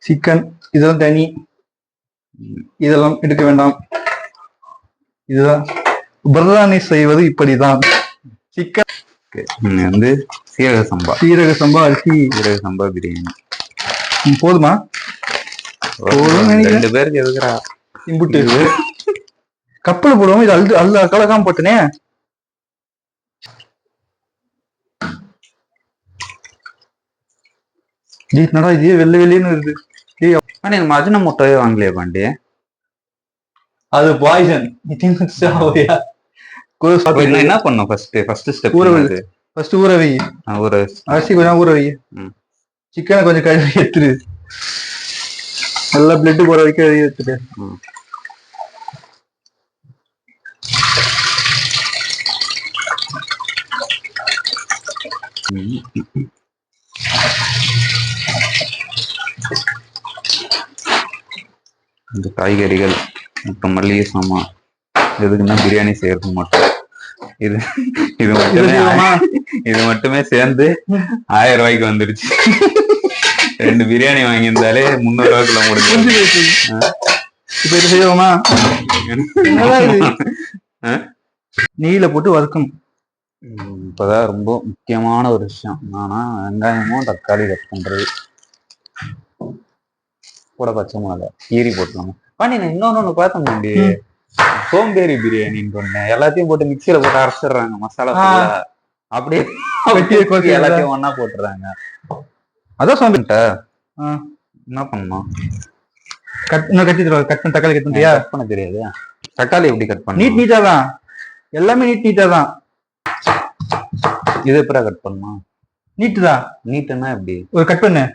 Chicken இதெல்லாம் தனி, இதெல்லாம் எடுக்க வேண்டாம். இதுதான் பிரியாணி செய்வது இப்படிதான். சிக்கன் வந்து சீரக சம்பா அரிசி, சீரக சம்பா பிரியாணி போதுமா? போதும். 2 பேருக்கு எதுக்குறா இம்புட்டு கப்பல போடுவோம். இது அல்ல கலக்காம போட்டனே. நடா இதே வெள்ளை வெளியன்னு இருக்கு. மஜ்ன முட்டையே வாங்கலையா பாண்டி? அது பாய்சன். என்ன பண்ணும்? ஃபர்ஸ்ட் ஸ்டெப் ஊற வை. அரிசி கொஞ்சம் ஊற வை. சிக்கனை கொஞ்சம் கழுவி எடுத்துரு. நல்லா பிளட் போற வரைக்கும் கழுவி எடுத்துட்டு இந்த காய்கறிகள் மற்றும் மல்லிகை சாமான் எதுக்குன்னா பிரியாணி செய்யறது மட்டும். இது மட்டுமே சேர்ந்து 1000 ரூபாய்க்கு வந்துருச்சு. 2 பிரியாணி வாங்கியிருந்தாலே 300 ரூபாய்க்குள்ள முடிஞ்சு. இப்ப இது செய்வோமா? நெய்யில போட்டு வறுக்கணும். இப்பதான் ரொம்ப முக்கியமான ஒரு விஷயம் என்னன்னா வெங்காயமும் தக்காளி கட் பண்றது கூட பச்சை மிளகா கீரி போட்டுலாமா. பாண்டி நான் இன்னொன்னு பார்த்தேன் பாண்டி, சோம்பேறி பிரியாணின்னு சொன்னேன். எல்லாத்தையும் போட்டு மிக்சியில போட்டு அரைச்சிடுறாங்க மசாலா அப்படியே எல்லாத்தையும் ஒன்னா போட்டுறாங்க. அதான் சோம்பேறிட்ட என்ன பண்ணணும்? தக்காளி கட் பண்ண தெரியாது. தக்காளி எப்படி கட் பண்ண? நீட்டா தான் எல்லாமே நீட்டா தான். இது எப்படா கட் பண்ணணும்? நீட்டு தான். நீட்டுன்னா எப்படி? ஒரு கட் பண்ணு.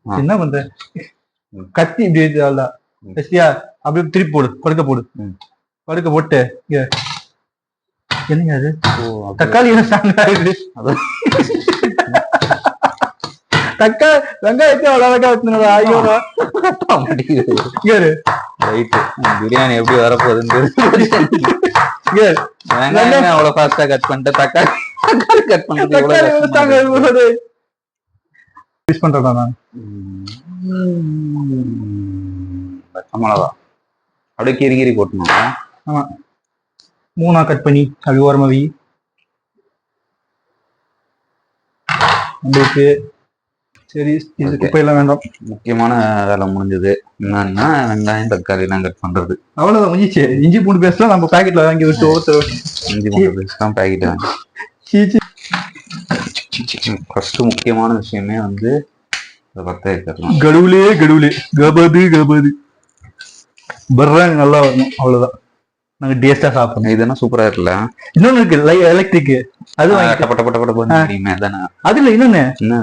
என்ன பண்ற? கத்தி இப்படி அப்படியே திருப்பி போடு. படுக்க போட்டு என்னங்க அது? தக்காளி தக்காளி வெங்காயத்தை அவ்வளவு வச்சுனதா? ஐயோ பிரியாணி எப்படி வரப்போகுதுன்னு வெங்காயம் அவ்வளவு ஃபாஸ்டா கட் பண்ணிட்டு தக்காளி கட் பண்றது யூஸ் பண்றதா நான். பச்சை மிளகா அப்படியே கீரி போட்டணும். ஆமா, 3 கட் பண்ணி அது ஓரமா வை. உங்களுக்கு சரி, இது குப்பையெல்லாம் வேண்டாம். முக்கியமான வேலை முடிஞ்சது. என்னன்னா வெங்காயம் தக்காளி எல்லாம் கட் பண்றது. அவ்வளவுதான் முடிஞ்சிச்சு. இஞ்சி பூண்டு பேஸ்ட்லாம் நம்ம பாக்கெட்ல வாங்கி விட்டு இஞ்சி பூண்டு பேஸ்ட் தான் பாக்கெட் வாங்கி. ஃபர்ஸ்ட் முக்கியமான விஷயமே வந்து பத்த வைக்கலாம். கடவுளே கபது பர்றாங்க நல்லா வரணும். அவ்வளவுதான். நாங்க டேஸ்டா சாப்பிடணும். இதெல்லாம் சூப்பரா இருக்குல்ல. இன்னொன்னு இருக்கு எலக்ட்ரிக். அது அது இல்ல இன்னொன்னு என்ன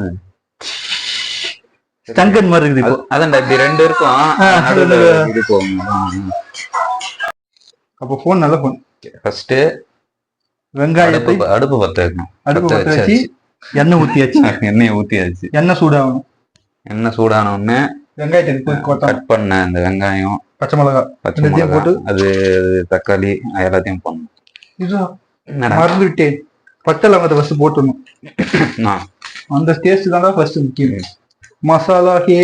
ஸ்டங்கன் மாதிரி இருக்குது. அதான் இப்படி 2 இருக்கும். இது போகும். அப்போ போன் நல்ல போன். ஃபர்ஸ்ட் வெங்காயத்தை அடுப்பு பத்த வைக்கணும். அடுப்பு பத்த வச்சு எண்ணெய் ஊத்தியாச்சு. எண்ணெய் சூடான உடனே வெங்காயத்தை கட் பண்ண இந்த வெங்காயம் பச்சை மிளகா போட்டு அது தக்காளி எல்லாத்தையும் போடணும். இது மறந்து விட்டேன். பட்டை லவங்கத்தை ஃபர்ஸ்ட் போட்டுடணும். அந்த டேஸ்ட் தான் ஃபர்ஸ்ட் முக்கியம். மசாலா ஹே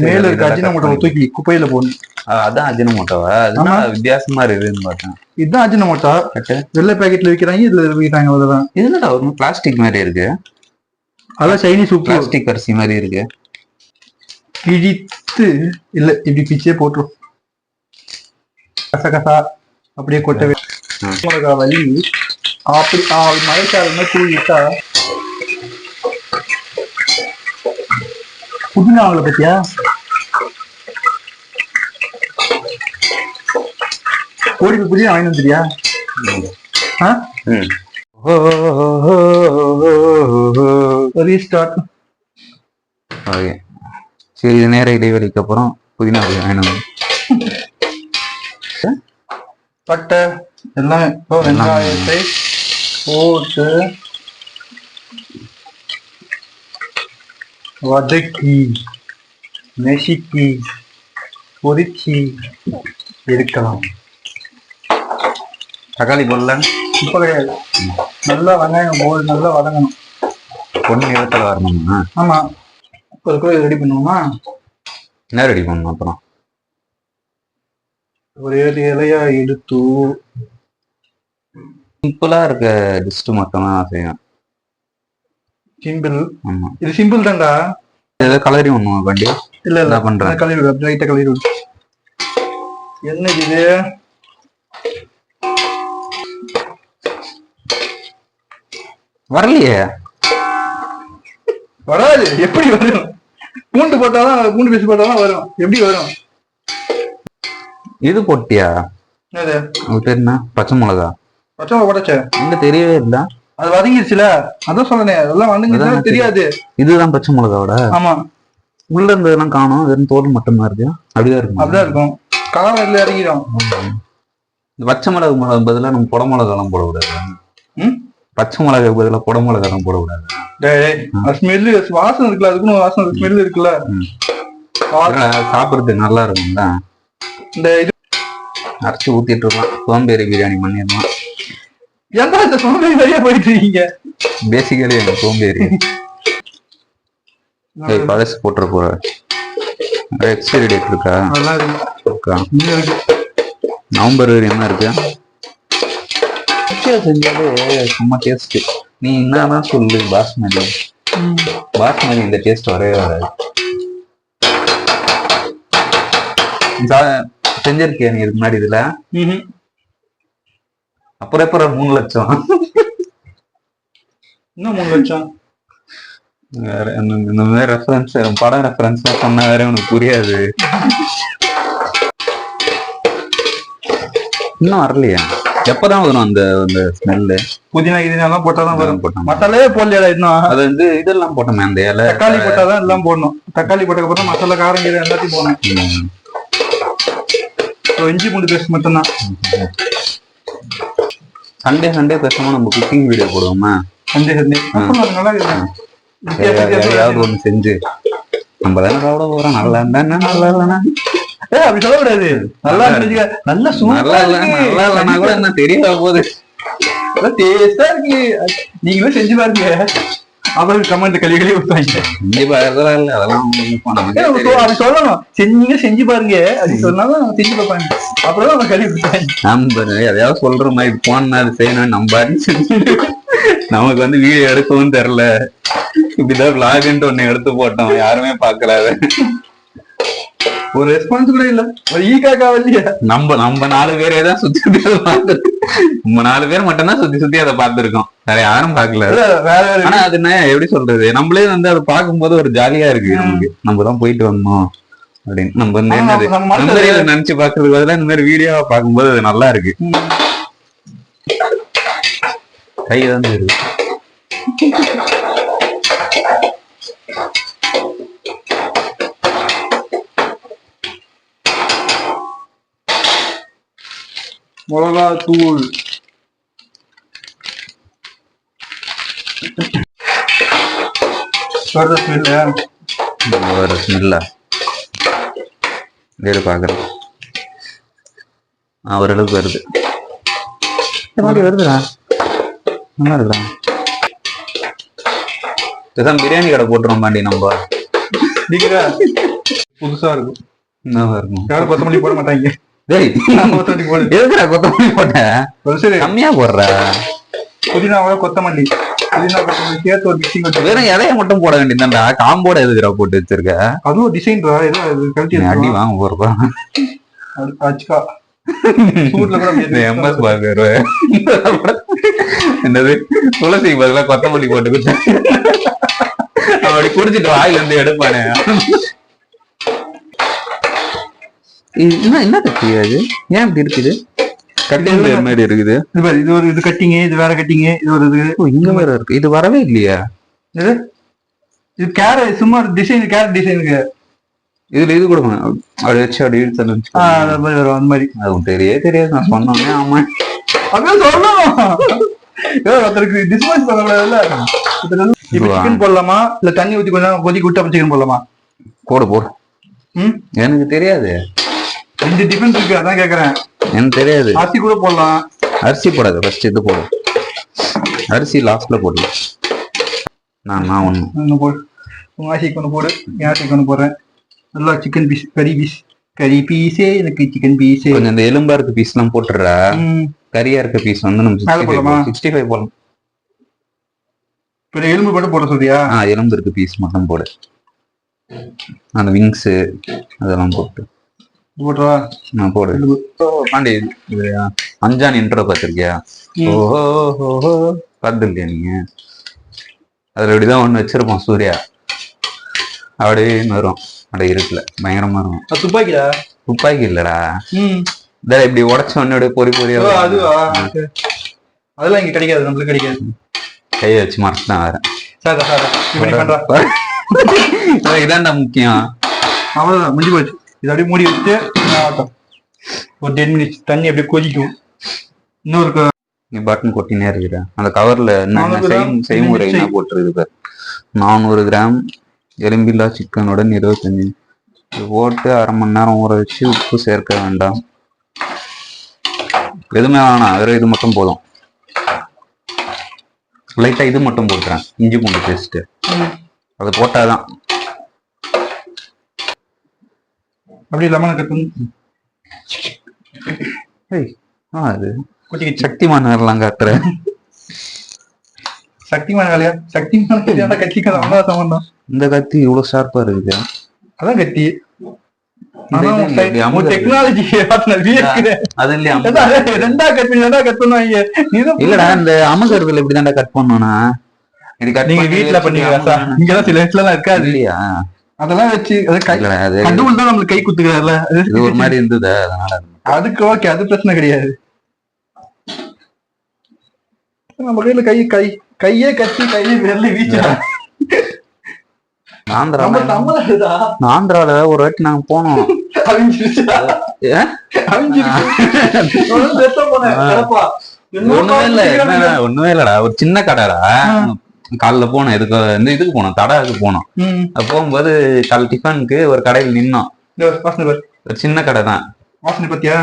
மேல இருக்க அஜினமோட்டோ தூக்கி குப்பையில போடணும். அதான் அஜினமோட்டோவா? அதெல்லாம் வித்தியாசமா இருக்குதுன்னு பார்த்தேன். இதுதான் அஜினமோட்டோ. வெள்ளை பேக்கெட்ல விற்கிறாங்க, இதுல விற்கிறாங்க. அவ்வளவுதான். என்னடா ஒரு பிளாஸ்டிக் மாதிரி இருக்கு? அதான் சைனீஸ் உப்பு. பிளாஸ்டிக் அரிசி மாதிரி இருக்கு. கிழித்து இல்ல இப்படி பிச்சே போட்டுரும். கசகசா அப்படியே கொட்டவே மிளகா வலி அப்படி மழைக்காலமே தூவிட்டா புதினாவளை பத்தியா? கோடிக்கு புதினா வாங்கி வந்துறியா? ரீஸ்டார்ட். சிறிது நேர இடைவெளிக்கு அப்புறம் புதினா வேணும். பட்டை எல்லாம் இப்போ வெங்காயத்தை போட்டு வதக்கி நெசுக்கி பொரிச்சு எடுக்கலாம். தக்காளி போடல? இப்ப கிடையாது. நல்லா வெங்காயம் போட்டு நல்லா வதங்கணும். பொண்ணு இடத்துல வரணுமா? ஆமா, அதுக்குள்ள ரெடி பண்ணுவோமா? என்ன ரெடி பண்ணணும் அப்புறம்? ஒரு 7 இலையா எடுத்து சிம்பிளா இருக்க டிஸ்ட் மட்டும் தான் செய்யும். சிம்பிள். ஆமா, இது சிம்பிள் தான்டா. ஏதோ கலரி ஒண்ணுமா வண்டி? இல்ல என்ன பண்றேன்? கலரி விடு, லைட்டா கலரி விடு. என்ன இது? வரலையே. வராது. எப்படி வரும்? பூண்டு போட்டாதான், பூண்டு பேசி போட்டாதான் வரும். எப்படி வரும்? இது போட்டியா? அது பேர் என்ன? பச்சை மிளகா. பச்சை மிளகா போட்டாச்சே. இங்க தெரியவே இல்ல. அது வதங்கிருச்சுல, அதான் சொன்னேன். அதெல்லாம் வதங்கிருச்சுன்னா தெரியாது. இதுதான் பச்சை மிளகாவோட. ஆமா, உள்ள இருந்ததெல்லாம் காணும், வெறும் தோல் மட்டும்தான் இருக்கு. அப்படிதான் இருக்கும். அப்படிதான் இருக்கும். காரம் இதுல இறங்கிடும். பச்சை மிளகு பதிலா நம்ம குட மிளகா எல்லாம் போடக்கூடாது. பச்சை மிளகா பதிலா குட மிளகா எல்லாம் போடக்கூடாது. ஸ்மெல்லு வாசனை இருக்குல்ல, அதுக்குன்னு வாசனை ஸ்மெல் இருக்குல்ல, சாப்பிடுறதுக்கு நல்லா இருக்கும்ல. இந்த இது அரைச்சி ஊத்திட்டு இருக்கலாம். சோம்பேறி பிரியாணி பண்ணிடலாம். ஏன்டா இந்த சோம்பேறி நிறைய போயிட்டு இருக்கீங்க? பேசிக்கலி எனக்கு சோம்பேறி. பழசு போட்டுற போற எக்ஸ்பைரி டேட் இருக்கா? இருக்கா? நவம்பர் என்ன இருக்கு? செஞ்சாலே சும்மா டேஸ்ட். நீ என்னதான் சொல்லு, பாஸ்மதி இந்த டேஸ்ட் வரவே வராது. செஞ்சிருக்கியா நீ இதுக்கு முன்னாடி இதுல? அப்புறம் எப்ப 3 லட்சம்? இன்னும் 3 லட்சம் வேற இந்த மாதிரி ரெஃபரன்ஸ், படம் ரெஃபரன்ஸ் சொன்னா வேற உனக்கு புரியாது. இன்னும் வரலையா? எப்பதான் வரும் அந்த ஸ்மெல்லு? புதினா இதெல்லாம் போட்டாதான் வரும். மசாலாவே போடலையா இன்னும்? அது வந்து இதெல்லாம் போட்டோமே, அந்த இலை தக்காளி போட்டாதான் எல்லாம் போடணும். தக்காளி போட்டதுக்கு அப்புறம் மசாலா, காரம் எல்லாத்தையும் போடணும். இஞ்சி பூண்டு பேஸ்ட் மட்டும்தான். சண்டே பேசாம நம்ம குக்கிங் வீடியோ போடுவோமா? சண்டே நல்லா ஏதாவது ஒண்ணு செஞ்சு நம்ம தானே சாப்பிட போறோம். நல்லா இருந்தா நல்லா இல்லைன்னா அப்படி சொல்லக்கூடாது. நல்லா நல்லா நல்லா இல்லைன்னா கூட என்ன தெரியல போகுது. டேஸ்டா இருக்கு, நீங்களும் செஞ்சு பாருங்க. அப்புறம் கமெண்ட் கழுவி ஊத்துவாங்க. அப்படி சொல்லணும், செஞ்சீங்க செஞ்சு பாருங்க அப்படி சொன்னாலும் செஞ்சு பார்ப்பாங்க. அப்புறம் அவங்க கழுவி ஊத்துவாங்க. நம்ம எதையாவது சொல்ற மாதிரி போனா அது செய்யணும். நம்ம நமக்கு வந்து வீடியோ எடுக்கவும் தெரியல. இப்படிதான் விளாக்ன்ட்டு ஒண்ணு எடுத்து போட்டோம், யாருமே பாக்கல. ஒரு ரெஸ்பான்ஸ் கூட இல்ல. ஒரு ஈகாக்கா இல்லையா? நம்ம 4 பேரே தான் சுத்தி நம்ம 4 பேர் மட்டும் தான் சுத்தி அதை பார்த்திருக்கோம். வேற யாரும் பாக்கல. ஆனா அது என்ன எப்படி சொல்றது, நம்மளே வந்து அதை பார்க்கும்போது ஒரு ஜாலியா இருக்கு நமக்கு. நம்ம தான் போயிட்டு வந்தோம் அப்படின்னு நம்ம வந்து என்னது நினைச்சு பாக்குறதுக்கு பதிலா இந்த மாதிரி வீடியோவா பார்க்கும்போது அது நல்லா இருக்கு. கைதான் இருக்கு. மிளகா தூள், ஸ்மெல்ல வேறு பாக்குறேன். ஓரளவுக்கு வருது. வருதுடா, நல்லா இருக்குடா. பிரியாணி கடை போட்டுறோம் பாண்டி நம்ம. புதுசா இருக்கும். என்னவா இருக்கும்? யாரும் 10 மணி போட மாட்டாங்க. கம்மியா போடுற புதினாவோட கொத்தமல்லி, சேர்த்து ஒரு மிக்சிங் வச்சு வெறும் இலைய மட்டும் போட வேண்டியதுதான்டா. காம்போட எதுக்குடா போட்டு வச்சிருக்க? அதுவும் ஒரு டிசைன் அடி வாங்க போறப்பா. எம்எஸ் பாக்குற என்னது துளசி பதிலா கொத்தமல்லி போட்டு அப்படி குடிச்சிட்டு வாயில இருந்து எடுப்பானே. என்ன கட்டியாது? ஏன் இப்படி இருக்குது? கட்டிங் மாதிரி இருக்குது. இது ஒரு இது கட்டிங், இது வேற கட்டிங், இது ஒரு இது இங்க வேற இருக்கு. இது வரவே இல்லையா? இது கேரட் சும்மா டிசைன், கேரட் டிசைனுக்கு இதுல இது கொடுங்க. அப்படி வச்சு அப்படி இழுத்து வரும். அந்த மாதிரி அதுவும் தெரியாது. நான் சொன்னோன்னே ஆமா அப்படியே சொல்லணும். ஒருத்தருக்கு டிஸ்மஸ் பண்ணல. சிக்கன் போடலாமா இல்ல தண்ணி ஊத்தி கொஞ்சம் கொதிக்க விட்டு அப்புறம் சிக்கன் போடலாமா? போடு. எனக்கு தெரியாது. 2 டிஃபரன்ஸ் இருக்கு, அதான் கேக்குறேன். எனக்கு தெரியாது. அரிசி கூட போடலாம். அரிசி போடாது, ஃபர்ஸ்ட் இது போடு. அரிசி லாஸ்ட்ல போடு. நான் ஒண்ணு ஒன்று போடு, உங்க ஆசைக்கு ஒன்று போடு, என் ஆசைக்கு ஒன்று போடுறேன். நல்லா சிக்கன் பீஸ், கறி பீஸே எனக்கு சிக்கன் பீஸே. கொஞ்சம் இந்த எலும்பா இருக்க பீஸ் எல்லாம் போட்டுடுறா. கறியா இருக்க பீஸ் வந்து நம்ம 65 போடலாம். இப்போ எலும்பு மட்டும் போட சொல்றியா? எலும்பு இருக்கு பீஸ் மட்டும் போடு. அந்த விங்ஸ் அதெல்லாம் போட்டு போடுவா. போடு. பாண்டி அஞ்சான் இன்ட்ரோ பார்த்திருக்கியா? ஓஹோ பார்த்து இல்லையா நீங்க? அதுல இப்படிதான் ஒண்ணு வச்சிருப்போம் சூர்யா, அப்படியே வரும். அப்படியே இருக்குல்ல பயங்கரமா இருக்கும். துப்பாக்கிடா? துப்பாக்கி இல்லடா, இப்படி உடச்ச உடனே அப்படியே பொறி பொறியா. அதுவா? அதெல்லாம் இங்க கிடைக்காது, நம்மளுக்கு கிடைக்காது. கையை வச்சு மறைச்சுதான் வேற. இதான்டா முக்கியம். அவ்வளவுதான், முடிஞ்சு போச்சு. இது அப்படியே மூடி வச்சு ஒரு 10 மினிட்ஸ் தண்ணி அப்படியே கொதிக்கும். இன்னொரு நீ பட்டன் கொட்டினே இருக்கிற அந்த கவர்ல செய்முறை என்ன போட்டுருக்கு பாரு. 400 கிராம் எலும்பில்லா சிக்கனுடன் 25 போட்டு 1/2 மணி நேரம் ஊற வச்சு உப்பு சேர்க்க வேண்டாம். எதுவுமே வேணாம், வெறும் இது மட்டும் போதும். லைட்டா இது மட்டும் போட்டுறேன், இஞ்சி பூண்டு பேஸ்ட். அது போட்டாதான் அப்படி லெமன் கட் பண்ணி. அது சக்திமான் வேறலாம் காட்டுற. சக்திமான் வேலையா? சக்திமான கத்திக்கலாம் சம்பந்தம். இந்த கத்தி இவ்வளவு ஷார்ப்பா இருக்குது. அதான் கத்தி. டெக்னாலஜி இல்லடா, இந்த அமகர்கள் இப்படிதான்டா கட் பண்ணோம்னா. நீங்க வீட்டுல பண்ணீங்களா? இங்கெல்லாம் சில இடத்துல எல்லாம் இருக்காது இல்லையா? அதெல்லாம் வச்சு கடவுள் தான் நம்மளுக்கு கை குத்துக்கிறாருல, இது ஒரு மாதிரி இருந்தது. அதனால அதுக்கு ஓகே, அது பிரச்சனை கிடையாது. நம்ம கையில கையே கத்தி கையை விரல வீச்சா. ஆந்திரால ஒரு வாட்டி நாங்க போனோம். ஒண்ணுமே இல்லடா, ஒரு சின்ன கடைடா. காலைல போனோம், இதுக்கு போனோம், தடாவுக்கு போனோம். போகும்போது காலை டிஃபனுக்கு ஒரு கடையில் நின்னோம். ஒரு சின்ன கடை தான். வாசனை பத்தியா?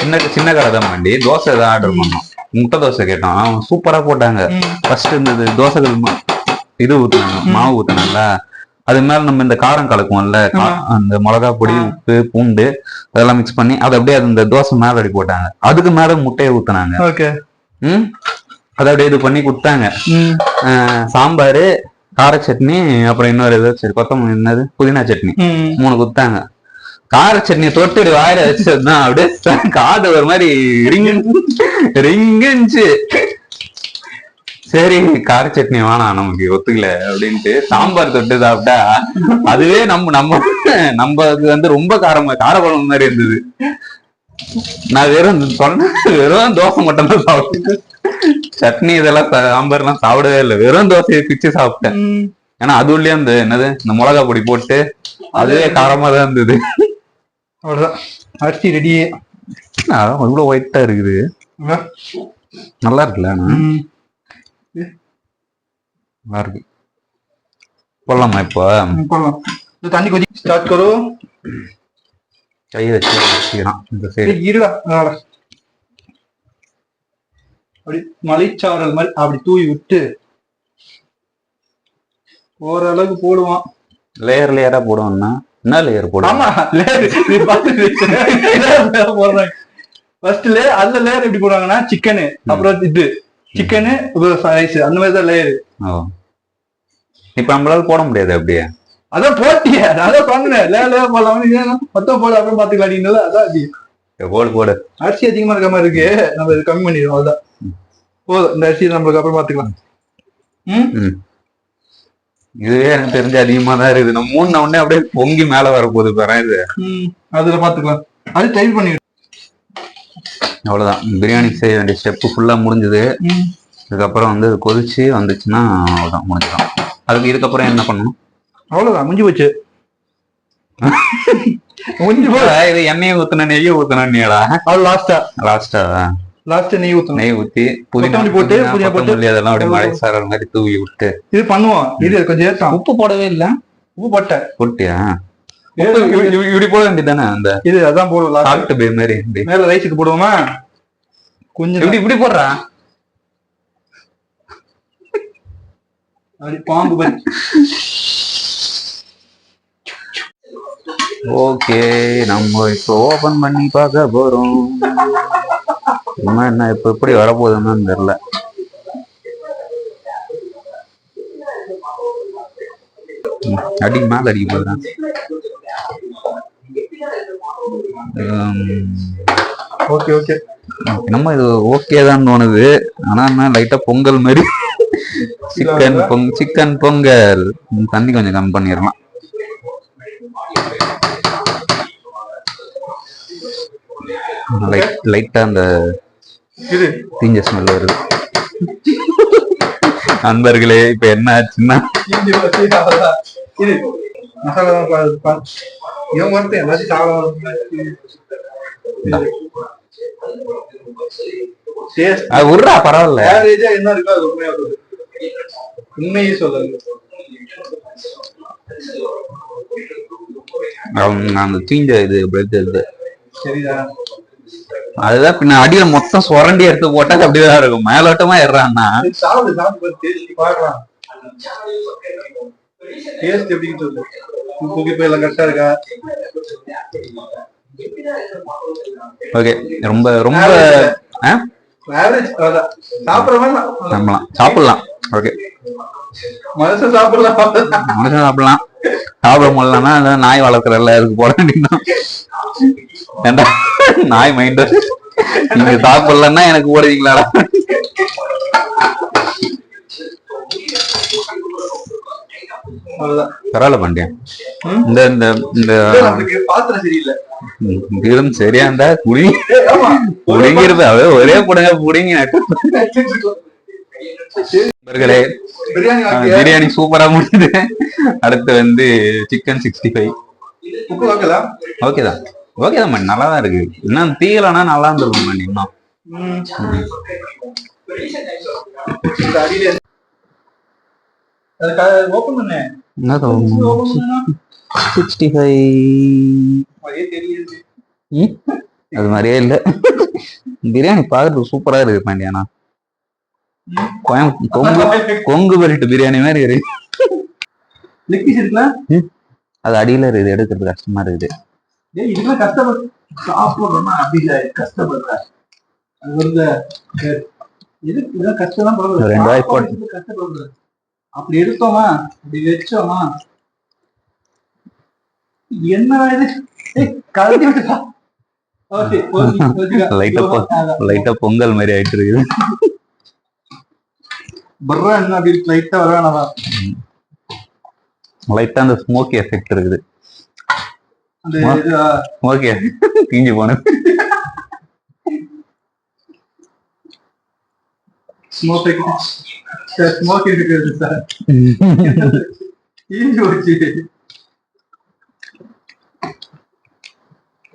நல்லா சின்ன கடை தான். வண்டி தோசை தான் ஆர்டர் பண்ணோம். முட்டை தோசை கேட்டோம், சூப்பரா போட்டாங்க. ஃபர்ஸ்ட் இந்த தோசைகள் இது ஊத்துனாங்க, மாவு ஊத்துனாங்கல்ல. அது மேல நம்ம இந்த காரம் கலக்குவோம்ல, அந்த மிளகா பொடி, உப்பு, பூண்டு அதெல்லாம் மிக்ஸ் பண்ணி அதை அப்படியே அந்த தோசை மேல அடி போட்டாங்க. அதுக்கு மேல முட்டையை ஊத்துனாங்க. அதை அப்படியே இது பண்ணி கொடுத்தாங்க. சாம்பாரு, கார சட்னி, அப்புறம் இன்னொரு ஏதாச்சும் கொத்தமல்லி, என்னது புதினா சட்னி, 3 கொடுத்தாங்க. கார சட்னியை தொட்டு வாயில வச்சதுதான் அப்படியே காது ஒரு மாதிரி ரிங்குச்சு. சரி கார சட்னி வேணாம், நமக்கு ஒத்துக்கல அப்படின்ட்டு சாம்பார் தொட்டு சாப்பிட்டா அதுவே நம்மளுக்கு வந்து ரொம்ப காரக்குழம்பு மாதிரி இருந்தது. நான் வெறும் தோசை மட்டும் தான் சாப்பிட்டேன். சட்னி இதெல்லாம் சாம்பார் எல்லாம் சாப்பிடவே இல்லை, வெறும் தோசையை பிச்சு சாப்பிட்டேன். ஏன்னா அது உள்ளே அந்த என்னது இந்த மிளகா பொடி போட்டு அதுவே காரமா தான் இருந்தது. அவ்வளவுதான், அரிசி ரெடி. இவ்வளவு ஒயிட்டா இருக்குது, நல்லா இருக்குல்ல? நல்லா இருக்கு. போடலாமா இப்போ? போடலாம். தண்ணி கொஞ்சம் ஸ்டார்ட் கரோ. கையை வச்சு இந்த சைடு அப்படி மலைச்சாரல் மாதிரி அப்படி தூவி விட்டு ஓரளவுக்கு போடுவான். லேயர் லேயரா போடுவான்னா என்ன லேயர் போடுவோம்? அந்த லேயர் எப்படி போடுவாங்கன்னா சிக்கனு, அப்புறம் இது சிக்கனு ரைஸ், அந்த மாதிரிதான் லேயரு. இப்ப நம்மளால போட முடியாது அப்படியே. அதான் போட்டிய, அதான் சொன்னேன் லேயர் போடலாம், மொத்தம் போட அப்புறம் பாத்துக்கலாம். அதான் போடு. அரிசி அதிகமா இருக்க மாதிரி இருக்கு, நம்ம இது கம்மி பண்ணிடுவோம். அதுதான் போதும், இந்த அரிசி நம்மளுக்கு அப்புறம் பாத்துக்கலாம். இதுவே எனக்கு தெரிஞ்சு அதிகமா தான் இருக்குது. நம்ம 3 உடனே அப்படியே பொங்கி மேல வரப்போகுது பாரு. இது அதுல பாத்துக்கலாம், அது டைப் பண்ணி. அவ்வளவுதான், பிரியாணி செய்ய வேண்டிய ஸ்டெப் ஃபுல்லா முடிஞ்சது. இதுக்கப்புறம் வந்து கொதிச்சு வந்துச்சுன்னா அவ்வளவுதான், முடிஞ்சிடும். அதுக்கு இதுக்கப்புறம் என்ன பண்ணணும்? அவ்வளவுதான், முடிஞ்சு போச்சு. இது எண்ணெயை ஊத்துன நெய்யை ஊத்துனீங்களா? லாஸ்டா நெய் ஊத்தி புதினா போட்டு அதெல்லாம் அப்படியே மழை சாரல் மாதிரி தூவி விட்டு இது பண்ணுவோம். இது கொஞ்சம் உப்பு போடவே இல்ல. உப்பு போட்டியா? இப்படி போட வேண்டியதானே? அந்த இது அதான் போடுவோம், சால்ட் பே மாதிரி மேல ரைஸுக்கு போடுவோமா? கொஞ்சம் இப்படி போடுறா. அப்படி பாம்பு பறி. ஓகே, நம்ம இப்போ ஓபன் பண்ணி பார்க்க போறோம். என்ன இப்ப எப்படி வரப்போகுதுன்னு தெரியல. அடிக்கு மேல அடிக்க போதுதான். ஓகே ஓகே, நம்ம இது ஓகே தான் தோணுது. ஆனா என்ன லைட்டா பொங்கல் மாதிரி சிக்கன் பொங்கல். தண்ணி கொஞ்சம் கம்மி பண்ணிடலாம். லைட்டா அந்த தீஞ்ச ஸ்மெல் வருது. நண்பர்களே, இப்ப என்ன ஆச்சுன்னா உருடா பரவாயில்ல. உண்மையே சொல்லுங்க. அந்த தீஞ்ச இது சரிதான். அதுதான் பின்ன அடியில மொத்தம் சுரண்டி எடுத்து போட்டா அப்படிதான் இருக்கும். மேலோட்டமா ஏறான்னா ஓகே. ரொம்ப ரொம்ப சாப்பிடலாம். ஓகே, மனுஷன் சாப்பிடலாம். சாப்பிட முடியலன்னா நாய் வளர்க்குறல அதுக்கு போட வேண்டியதுதான். நாய் மைண்ட் நீங்க சாப்பிடலன்னா எனக்கு போடுவீங்களாடா? பரவாயில்ல பண்ணிட்டேன். இந்த சரியா இருந்தா புடிங்கிறது அவ ஒரே புடுங்க புடிங்க. பிரியாணி சூப்பரா முடியுது. அடுத்து வந்து சிக்கன் 65. ஓகேதான் ஓகேதான் பண்ணி நல்லாதான் இருக்கு. இன்னும் தீயலன்னா நல்லா இருந்திருக்கும் பண்ணி. இன்னும் 65 அது மாதிரியே இல்ல. பிரியாணி பாக்குறதுக்கு சூப்பரா இருக்கு பாண்டியானா. கொங்கு பரிட்டு பிரியாணி மாதிரி இருக்கு. அது அடியில இருக்குது, எடுக்கிறது கஷ்டமா இருக்குது. அப்படி எடுத்தோமா, அப்படி வச்சோமா, என்ன கலந்து விட்டுதா? லைட்டா பொங்கல் மாதிரி ஆயிட்டு இருக்குது. லைட்டா அந்த ஸ்மோக்கி எஃபெக்ட் இருக்குது. ஓகே, தீஞ்சு போன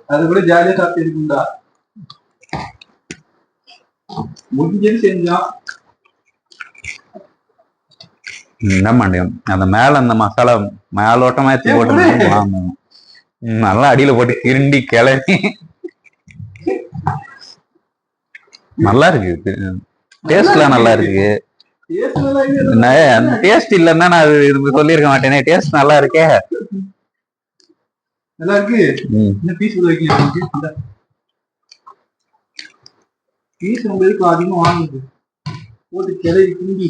அது கூட ஜாலியா சாப்பிட்டு இருக்குண்டா. முடிஞ்சது செஞ்சான். என்ன மாட்டேன் அந்த மேல அந்த மசாலா மேலோட்டமா போட்டு நல்லா அடியில போட்டு கிண்டி கிளறி நல்லா இருக்கு. டேஸ்ட்லாம் நல்லா இருக்கு. டேஸ்ட் இல்லன்னா நான் சொல்லியிருக்க மாட்டேனே. டேஸ்ட் நல்லா இருக்கே. நல்லா இருக்கு. பீஸ் உங்களுக்கு அதிகமா வாங்குது போட்டு கிளறி கிண்டி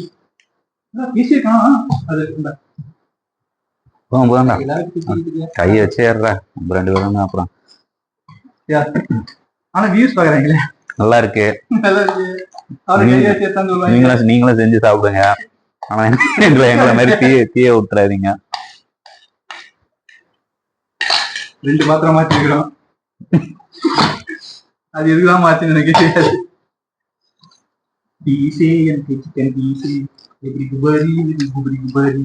கைய வச்சேடுறா 2 பேரும். அப்புறம் ஆனா வியூஸ் பாக்குறாங்களே நல்லா இருக்கு. நீங்களும் செஞ்சு சாப்பிடுங்க. ஆனா எங்களை மாதிரி தீய விட்டுறாதீங்க. 2 பாத்திரம் மாத்திக்கிறோம். அது எதுதான் மாத்தி எனக்கு தெரியாது. சிக்கன் பீஸ் எப்படி குபரி குபரி குபரி